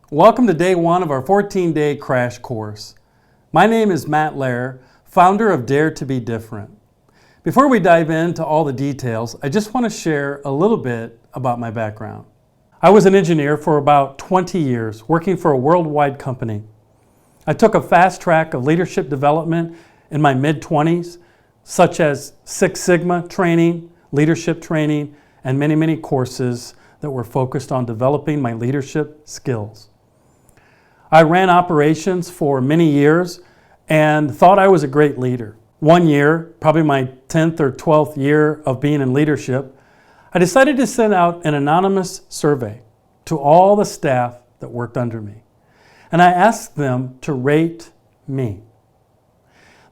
Welcome to day one of our 14-day crash course. My name is Matt Lair, founder of Dare to be Different. Before we dive into all the details, I just want to share a little bit about my background. I was an engineer for about 20 years, working for a worldwide company. I took a fast track of leadership development in my mid-20s, such as Six Sigma training, leadership training, and many courses that were focused on developing my leadership skills. I ran operations for many years and thought I was a great leader. One year, probably my 10th or 12th year of being in leadership, I decided to send out an anonymous survey to all the staff that worked under me. And I asked them to rate me.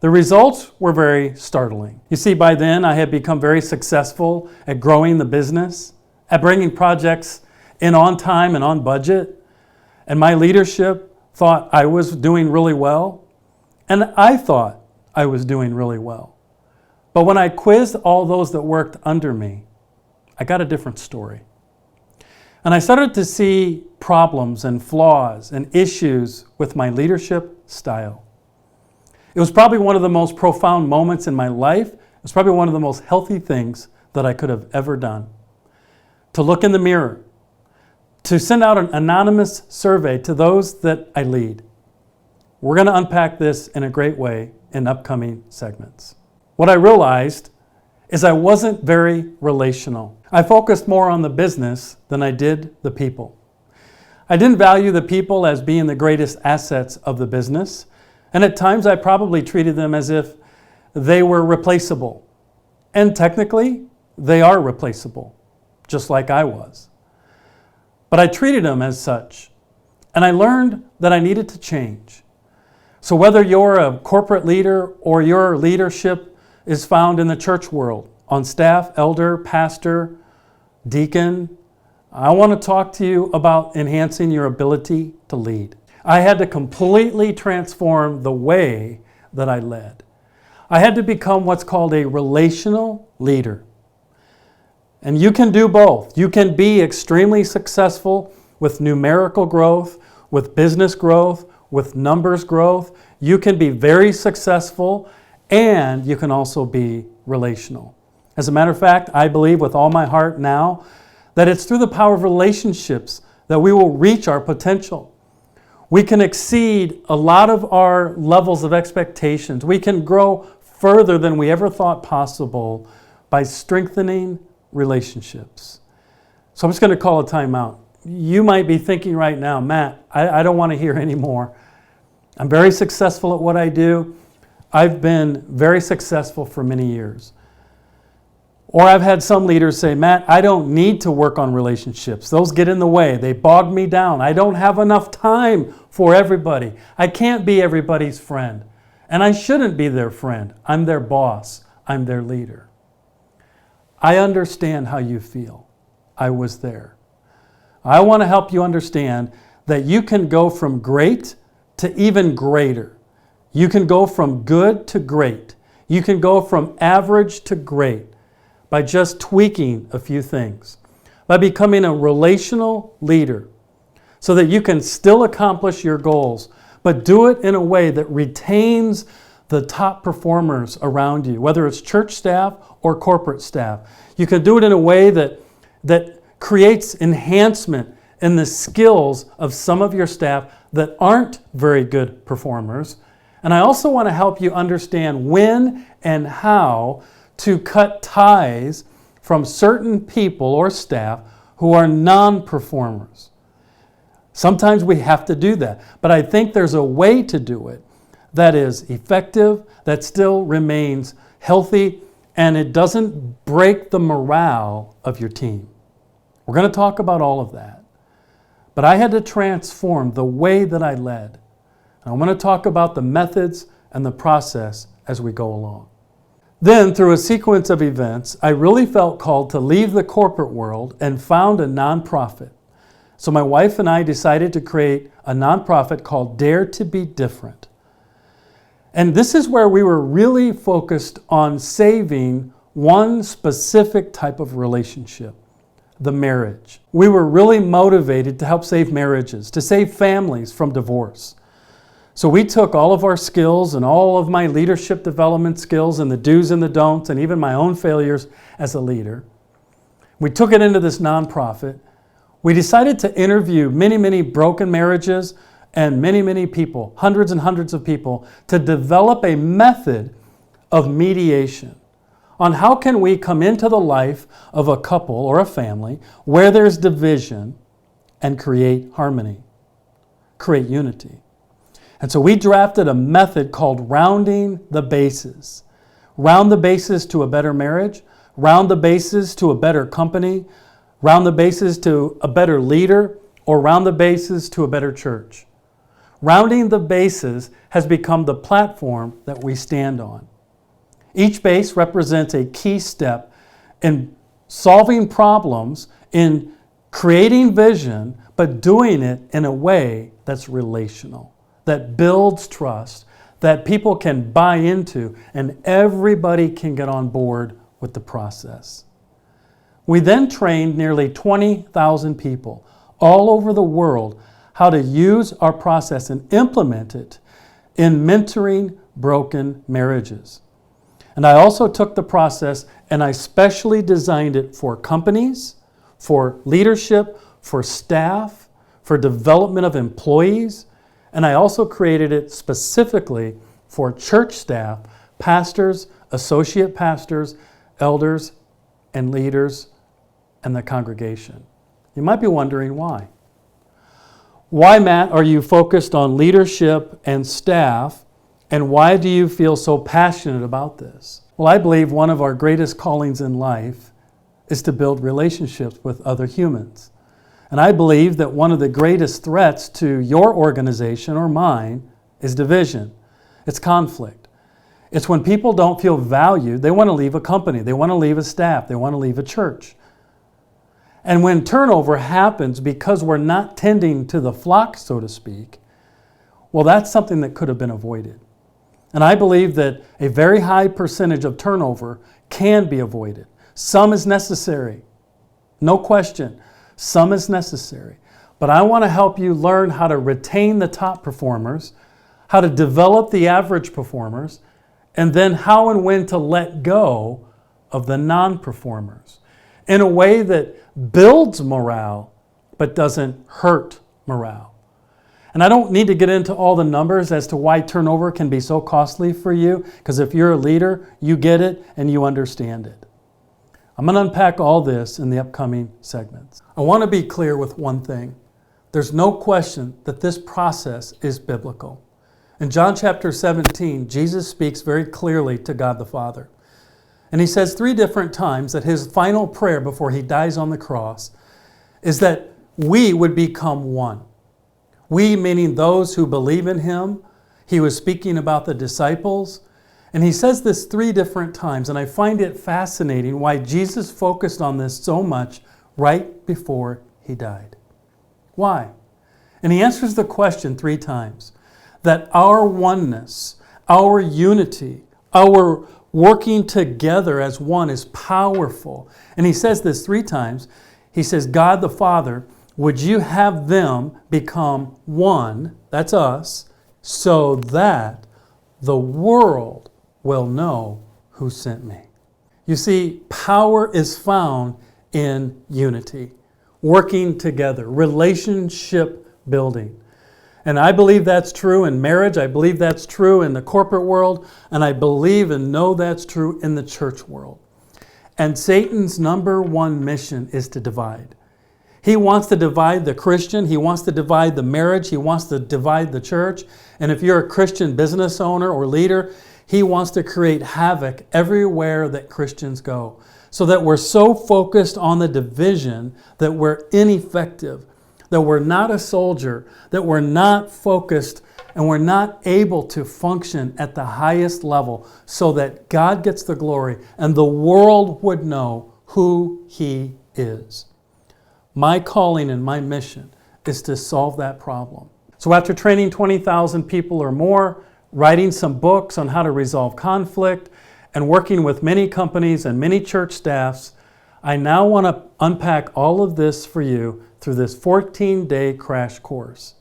The results were very startling. You see, by then I had become very successful at growing the business, at bringing projects in on time and on budget, and my leadership thought I was doing really well, and I thought I was doing really well. But when I quizzed all those that worked under me, I got a different story. And I started to see problems and flaws and issues with my leadership style. It was probably one of the most profound moments in my life. It was probably one of the most healthy things that I could have ever done. To look in the mirror, to send out an anonymous survey to those that I lead. We're going to unpack this in a great way in upcoming segments. What I realized is I wasn't very relational. I focused more on the business than I did the people. I didn't value the people as being the greatest assets of the business, and at times I probably treated them as if they were replaceable. And technically, they are replaceable, just like I was. But I treated them as such, and I learned that I needed to change. So whether you're a corporate leader or your leadership is found in the church world, on staff, elder, pastor, deacon, I want to talk to you about enhancing your ability to lead. I had to completely transform the way that I led. I had to become what's called a relational leader. And you can do both. You can be extremely successful with numerical growth, with business growth, with numbers growth. You can be very successful, and you can also be relational. As a matter of fact, I believe with all my heart now that it's through the power of relationships that we will reach our potential. We can exceed a lot of our levels of expectations. We can grow further than we ever thought possible by strengthening relationships. So I'm just going to call a timeout. You might be thinking right now, Matt, I don't want to hear anymore. I'm very successful at what I do. I've been very successful for many years. Or I've had some leaders say, Matt, I don't need to work on relationships. Those get in the way. They bog me down. I don't have enough time for everybody. I can't be everybody's friend. And I shouldn't be their friend. I'm their boss. I'm their leader. I understand how you feel. I was there. I want to help you understand that you can go from great to even greater. You can go from good to great. You can go from average to great by just tweaking a few things, by becoming a relational leader so that you can still accomplish your goals, but do it in a way that retains the top performers around you, whether it's church staff or corporate staff. You can do it in a way that creates enhancement in the skills of some of your staff that aren't very good performers. And I also want to help you understand when and how to cut ties from certain people or staff who are non-performers. Sometimes we have to do that, but I think there's a way to do it that is effective, that still remains healthy, and it doesn't break the morale of your team. We're going to talk about all of that. But I had to transform the way that I led. And I want to talk about the methods and the process as we go along. Then, through a sequence of events, I really felt called to leave the corporate world and found a nonprofit. So my wife and I decided to create a nonprofit called Dare to be Different. And this is where we were really focused on saving one specific type of relationship. the marriage. We were really motivated to help save marriages, to save families from divorce. So we took all of our skills and all of my leadership development skills and the do's and the don'ts and even my own failures as a leader. We took it into this nonprofit. We decided to interview many broken marriages and many people, hundreds and hundreds of people, to develop a method of mediation on how can we come into the life of a couple or a family where there's division and create harmony, create unity. And so we drafted a method called rounding the bases. Round the bases to a better marriage, round the bases to a better company, round the bases to a better leader, or round the bases to a better church. Rounding the bases has become the platform that we stand on. Each base represents a key step in solving problems, in creating vision, but doing it in a way that's relational, that builds trust, that people can buy into, and everybody can get on board with the process. We then trained nearly 20,000 people all over the world how to use our process and implement it in mentoring broken marriages. And I also took the process and I specially designed it for companies, for leadership, for staff, for development of employees, and I also created it specifically for church staff, pastors, associate pastors, elders, and leaders, and the congregation. You might be wondering why. Why, Matt, are you focused on leadership and staff, and why do you feel so passionate about this? Well, I believe one of our greatest callings in life is to build relationships with other humans. And I believe that one of the greatest threats to your organization or mine is division. It's conflict. It's when people don't feel valued, they want to leave a company, they want to leave a staff, they want to leave a church. And when turnover happens because we're not tending to the flock, so to speak, well, that's something that could have been avoided. And I believe that a very high percentage of turnover can be avoided. Some is necessary, no question. Some is necessary. But I want to help you learn how to retain the top performers, how to develop the average performers, and then how and when to let go of the non-performers in a way that builds morale but doesn't hurt morale. And I don't need to get into all the numbers as to why turnover can be so costly for you, because if you're a leader, you get it and you understand it. I'm going to unpack all this in the upcoming segments. I want to be clear with one thing. There's no question that this process is biblical. In John chapter 17, Jesus speaks very clearly to God the Father. And he says 3 different times that his final prayer before he dies on the cross is that we would become one. We, meaning those who believe in him. He was speaking about the disciples. And he says this 3 different times, and I find it fascinating why Jesus focused on this so much right before he died. Why? And he answers the question 3 times, that our oneness, our unity, our working together as one is powerful. And he says this 3 times. He says, God the Father, would you have them become one, that's us, so that the world will know who sent me. You see, power is found in unity, working together, relationship building. And I believe that's true in marriage, I believe that's true in the corporate world, and I believe and know that's true in the church world. And Satan's number one mission is to divide. He wants to divide the Christian, he wants to divide the marriage, he wants to divide the church. And if you're a Christian business owner or leader, he wants to create havoc everywhere that Christians go, so that we're so focused on the division that we're ineffective, that we're not a soldier, that we're not focused, and we're not able to function at the highest level so that God gets the glory and the world would know who he is. My calling and my mission is to solve that problem. So after training 20,000 people or more, writing some books on how to resolve conflict, and working with many companies and many church staffs, I now want to unpack all of this for you through this 14-day crash course.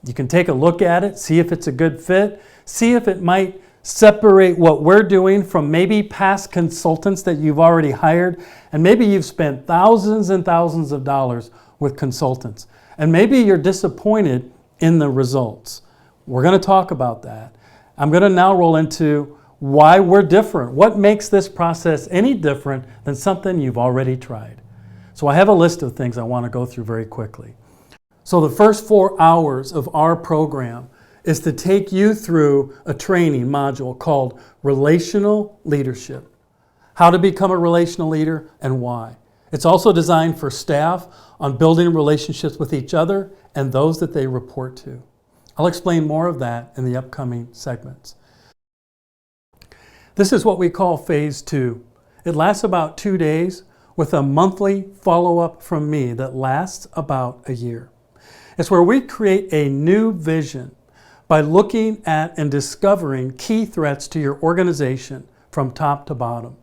You can take a look at it, see if it's a good fit, see if it might separate what we're doing from maybe past consultants that you've already hired, and maybe you've spent thousands and thousands of dollars with consultants, and maybe you're disappointed in the results. We're going to talk about that. I'm going to now roll into why we're different. What makes this process any different than something you've already tried? So I have a list of things I want to go through very quickly. So the first 4 hours of our program is to take you through a training module called Relational Leadership. How to become a relational leader and why. It's also designed for staff on building relationships with each other and those that they report to. I'll explain more of that in the upcoming segments. This is what we call Phase 2. It lasts about 2 days with a monthly follow-up from me that lasts about a year. It's where we create a new vision by looking at and discovering key threats to your organization from top to bottom.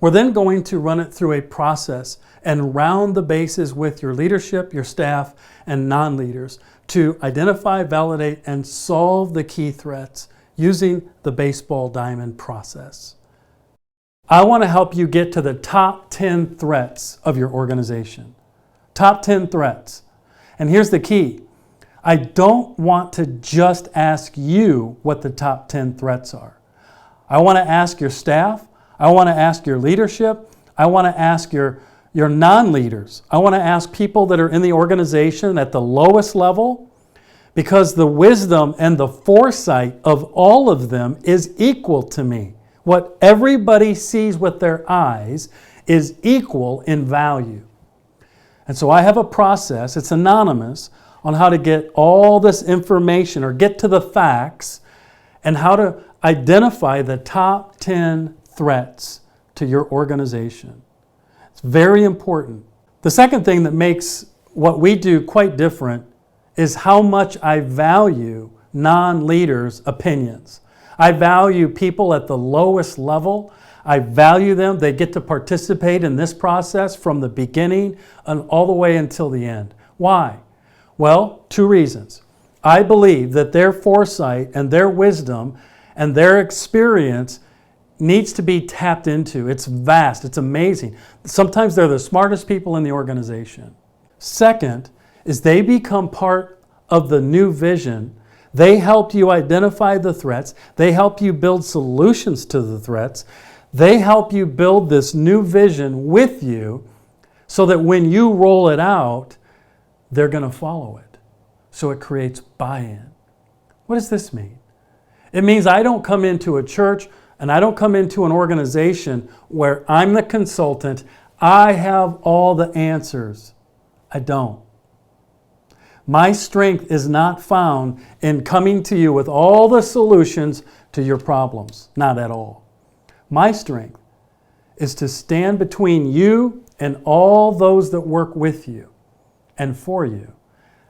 We're then going to run it through a process and round the bases with your leadership, your staff, and non-leaders to identify, validate, and solve the key threats using the baseball diamond process. I want to help you get to the top 10 threats of your organization. Top 10 threats. And here's the key. I don't want to just ask you what the top 10 threats are. I want to ask your staff. I want to ask your leadership. I want to ask your non-leaders. I want to ask people that are in the organization at the lowest level, because the wisdom and the foresight of all of them is equal to me. What everybody sees with their eyes is equal in value. And so I have a process, it's anonymous, on how to get all this information or get to the facts and how to identify the top 10 threats to your organization. It's very important. The second thing that makes what we do quite different is how much I value non-leaders' opinions. I value people at the lowest level. I value them. They get to participate in this process from the beginning and all the way until the end. Why? Well, 2 reasons. I believe that their foresight and their wisdom and their experience needs to be tapped into. It's vast. It's amazing. Sometimes they're the smartest people in the organization. Second is they become part of the new vision. They help you identify the threats. They help you build solutions to the threats. They help you build this new vision with you so that when you roll it out, they're going to follow it. So it creates buy-in. What does this mean? It means I don't come into a church and I don't come into an organization where I'm the consultant. I have all the answers. I don't. My strength is not found in coming to you with all the solutions to your problems. Not at all. My strength is to stand between you and all those that work with you and for you,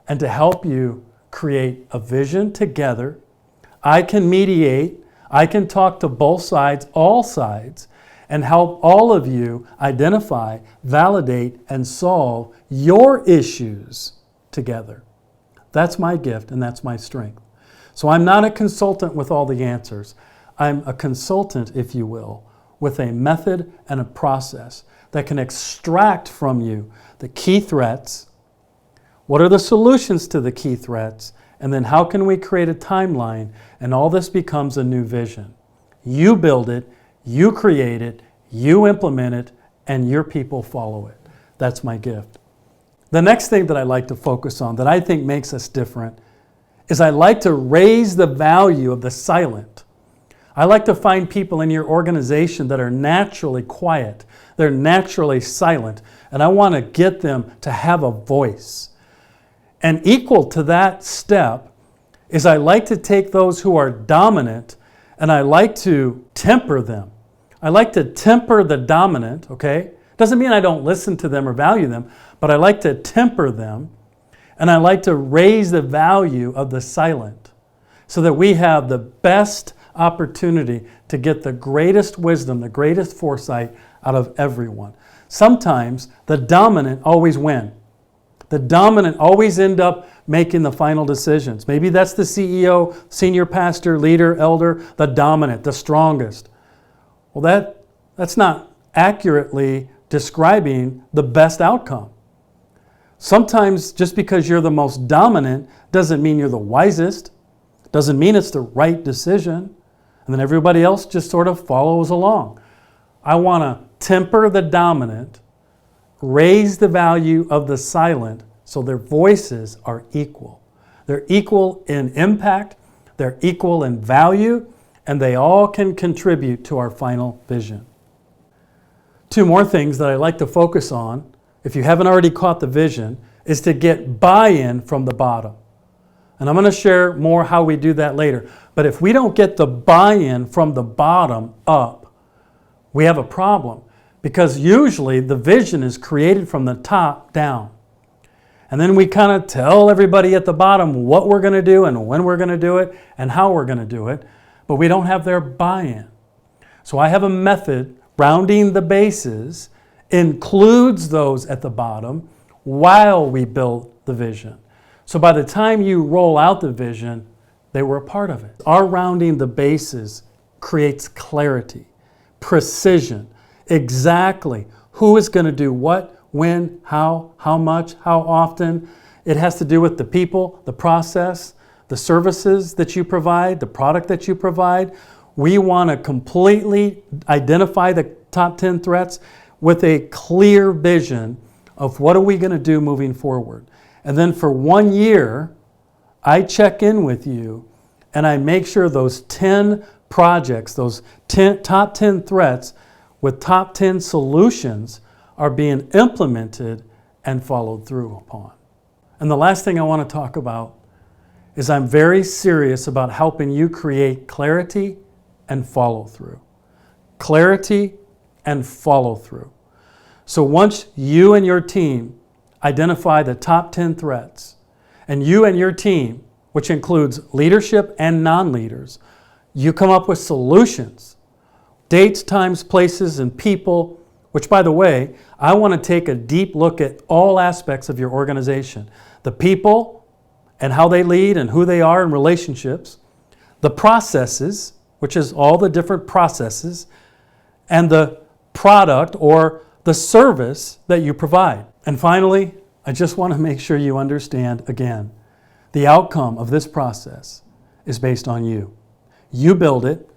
and to help you create a vision together. I can mediate. I can talk to both sides, all sides, and help all of you identify, validate, and solve your issues together. That's my gift and that's my strength. So I'm not a consultant with all the answers. I'm a consultant, if you will, with a method and a process that can extract from you the key threats. What are the solutions to the key threats? And then how can we create a timeline? And all this becomes a new vision. You build it, you create it, you implement it, and your people follow it. That's my gift. The next thing that I like to focus on that I think makes us different is I like to raise the value of the silent. I like to find people in your organization that are naturally quiet. They're naturally silent. And I want to get them to have a voice. And equal to that step is I like to take those who are dominant and I like to temper them. I like to temper the dominant, okay? Doesn't mean I don't listen to them or value them, but I like to temper them and I like to raise the value of the silent so that we have the best opportunity to get the greatest wisdom, the greatest foresight out of everyone. sometimes the dominant always win. The dominant always end up making the final decisions. Maybe that's the CEO, senior pastor, leader, elder, the dominant, the strongest. Well, that's not accurately describing the best outcome. Sometimes just because you're the most dominant doesn't mean you're the wisest, doesn't mean it's the right decision, and then everybody else just sort of follows along. I want to temper the dominant, raise the value of the silent so their voices are equal. They're equal in impact, they're equal in value, and they all can contribute to our final vision. Two more things that I like to focus on, if you haven't already caught the vision, is to get buy-in from the bottom. And I'm going to share more how we do that later. But if we don't get the buy-in from the bottom up, we have a problem. Because usually the vision is created from the top down. And then we kind of tell everybody at the bottom what we're going to do and when we're going to do it and how we're going to do it. But we don't have their buy-in. So I have a method, rounding the bases, includes those at the bottom while we build the vision. So by the time you roll out the vision, they were a part of it. Our rounding the bases creates clarity, precision, exactly who is going to do what, when, how much, how often. It has to do with the people, the process, the services that you provide, the product that you provide. We want to completely identify the top 10 threats with a clear vision of what are we going to do moving forward. And then for 1 year, I check in with you and I make sure those 10 projects, those top 10 threats with top 10 solutions are being implemented and followed through upon. And the last thing I want to talk about is I'm very serious about helping you create clarity and follow through. Clarity and follow through. So once you and your team identify the top 10 threats, and you and your team, which includes leadership and non-leaders, you come up with solutions, dates, times, places, and people, which, by the way, I want to take a deep look at all aspects of your organization. The people and how they lead and who they are in relationships, the processes, which is all the different processes, and the product or the service that you provide. And finally, I just want to make sure you understand again, the outcome of this process is based on you. You build it,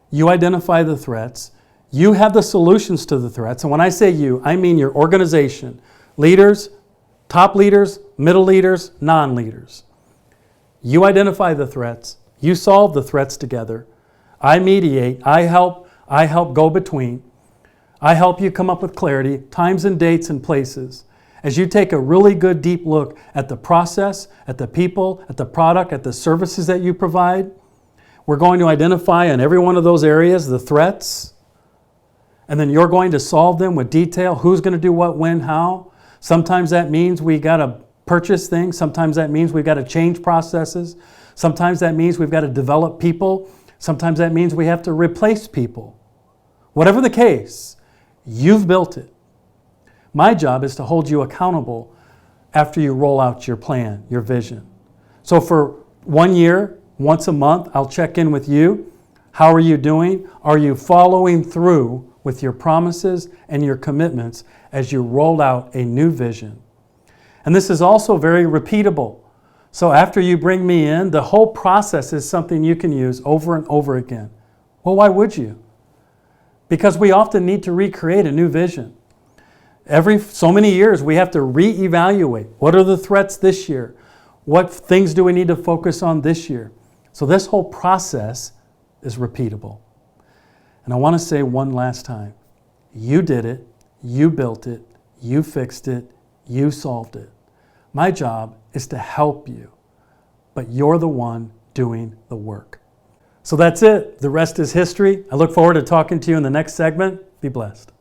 you identify the threats, you have the solutions to the threats. And when I say you, I mean your organization, leaders, top leaders, middle leaders, non-leaders. You identify the threats, you solve the threats together. I mediate, I help go between. I help you come up with clarity, times and dates and places. As you take a really good deep look at the process, at the people, at the product, at the services that you provide, we're going to identify in every one of those areas the threats, and then you're going to solve them with detail. Who's going to do what, when, how. Sometimes that means we got to purchase things. Sometimes that means we've got to change processes. Sometimes that means we've got to develop people. Sometimes that means we have to replace people. Whatever the case, you've built it. My job is to hold you accountable after you roll out your plan, your vision. So for 1 year, once a month, I'll check in with you. How are you doing? Are you following through with your promises and your commitments as you roll out a new vision? And this is also very repeatable. So after you bring me in, the whole process is something you can use over and over again. Well, why would you? Because we often need to recreate a new vision. Every so many years, we have to reevaluate. What are the threats this year? What things do we need to focus on this year? So this whole process is repeatable. And I want to say one last time, you did it, you built it, you fixed it, you solved it. My job is to help you, but you're the one doing the work. So that's it. The rest is history. I look forward to talking to you in the next segment. Be blessed.